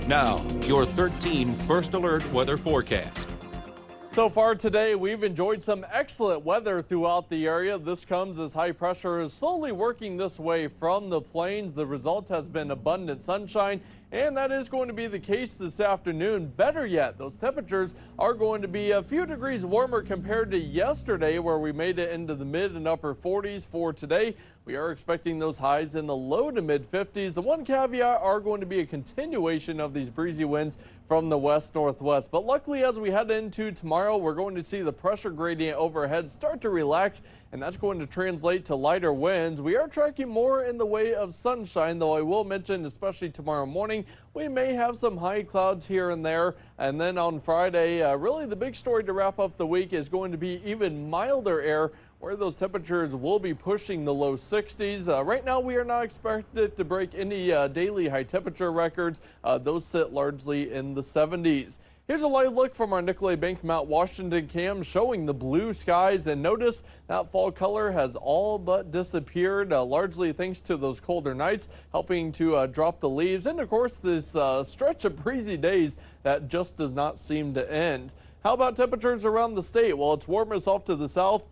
Now, your 13 First Alert weather forecast. So far today, we've enjoyed some excellent weather throughout the area. This comes as high pressure is slowly working this way from the plains. The result has been abundant sunshine, and that is going to be the case this afternoon. Better yet, those temperatures are going to be a few degrees warmer compared to yesterday, where we made it into the mid and upper 40s. For today, we are expecting those highs in the low to mid 50s. The one caveat are going to be a continuation of these breezy winds from the west-northwest. But luckily, as we head into tomorrow, we're going to see the pressure gradient overhead start to relax, and that's going to translate to lighter winds. We are tracking more in the way of sunshine, though I will mention, especially tomorrow morning, we may have some high clouds here and there. And then on Friday, really the big story to wrap up the week is going to be even milder air, where those temperatures will be pushing the low 60s. Right now, we are not expected to break any daily high temperature records. Those sit largely in the 70s. Here's a live look from our Nicolay Bank Mount Washington cam showing the blue skies, and notice that fall color has all but disappeared, largely thanks to those colder nights helping to drop the leaves, and of course this stretch of breezy days that just does not seem to end. How about temperatures around the state? Well, it's warmest off to the south,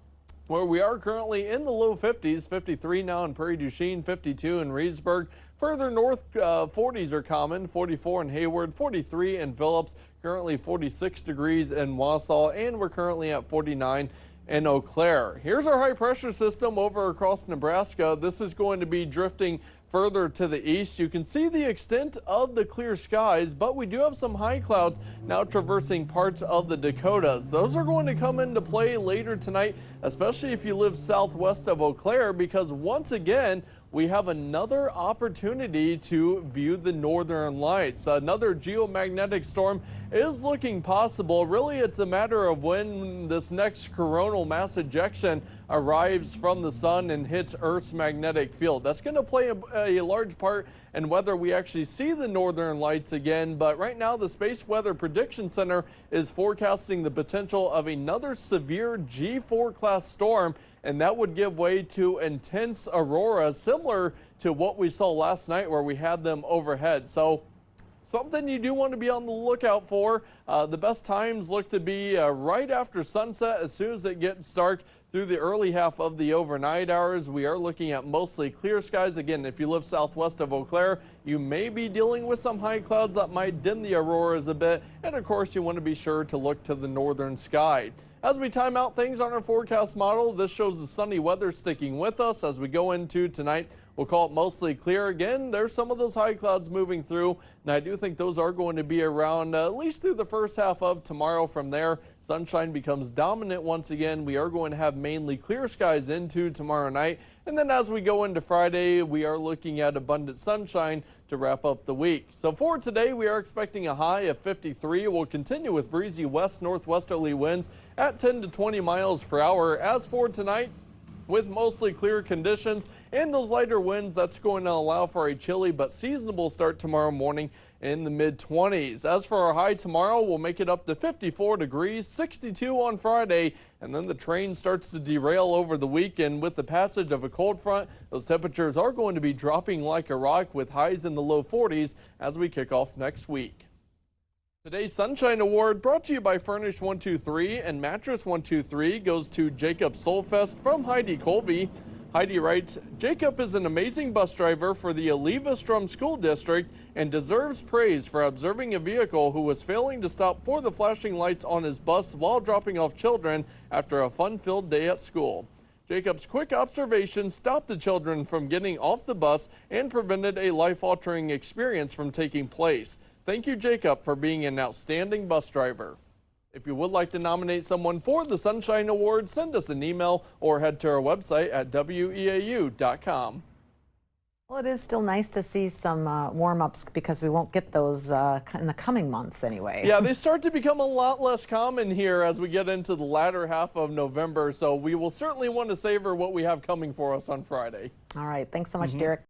where we are currently in the low 50s, 53 now in Prairie du Chien, 52 in Reedsburg. Further north, 40s are common, 44 in Hayward, 43 in Phillips, currently 46 degrees in Wausau, and we're currently at 49 in Eau Claire. Here's our high pressure system over across Nebraska. This is going to be drifting further to the east. You can see the extent of the clear skies, but we do have some high clouds now traversing parts of the Dakotas. Those are going to come into play later tonight, especially if you live southwest of Eau Claire, because once again, we have another opportunity to view the northern lights. Another geomagnetic storm is looking possible. Really, it's a matter of when this next coronal mass ejection arrives from the sun and hits Earth's magnetic field. That's going to play a large part in whether we actually see the northern lights again. But right now, the Space Weather Prediction Center is forecasting the potential of another severe G4 class storm, and that would give way to intense auroras, similar to what we saw last night where we had them overhead. So something you do want to be on the lookout for. The best times look to be right after sunset, as soon as it gets dark through the early half of the overnight hours. We are looking at mostly clear skies. Again, if you live southwest of Eau Claire, you may be dealing with some high clouds that might dim the auroras a bit. And of course, you want to be sure to look to the northern sky. As we time out things on our forecast model, this shows the sunny weather sticking with us as we go into tonight. We'll call it mostly clear again. There's some of those high clouds moving through, and I do think those are going to be around at least through the first half of tomorrow. From there, sunshine becomes dominant once again. We are going to have mainly clear skies into tomorrow night. And then as we go into Friday, we are looking at abundant sunshine to wrap up the week. So for today, we are expecting a high of 53. We'll continue with breezy west-northwesterly winds at 10 to 20 miles per hour. As for tonight, with mostly clear conditions and those lighter winds, that's going to allow for a chilly but seasonable start tomorrow morning in the mid-20s. As for our high tomorrow, we'll make it up to 54 degrees, 62 on Friday, and then the train starts to derail over the weekend. With the passage of a cold front, those temperatures are going to be dropping like a rock, with highs in the low 40s as we kick off next week. Today's Sunshine Award, brought to you by Furnish 123 and Mattress 123, goes to Jacob Solfest from Heidi Colby. Heidi writes, Jacob is an amazing bus driver for the Oliva-Strum School District and deserves praise for observing a vehicle who was failing to stop for the flashing lights on his bus while dropping off children after a fun-filled day at school. Jacob's quick observation stopped the children from getting off the bus and prevented a life-altering experience from taking place. Thank you, Jacob, for being an outstanding bus driver. If you would like to nominate someone for the Sunshine Award, send us an email or head to our website at WEAU.com. Well, it is still nice to see some warm-ups, because we won't get those in the coming months anyway. Yeah, they start to become a lot less common here as we get into the latter half of November, so we will certainly want to savor what we have coming for us on Friday. All right, thanks so much, Derek.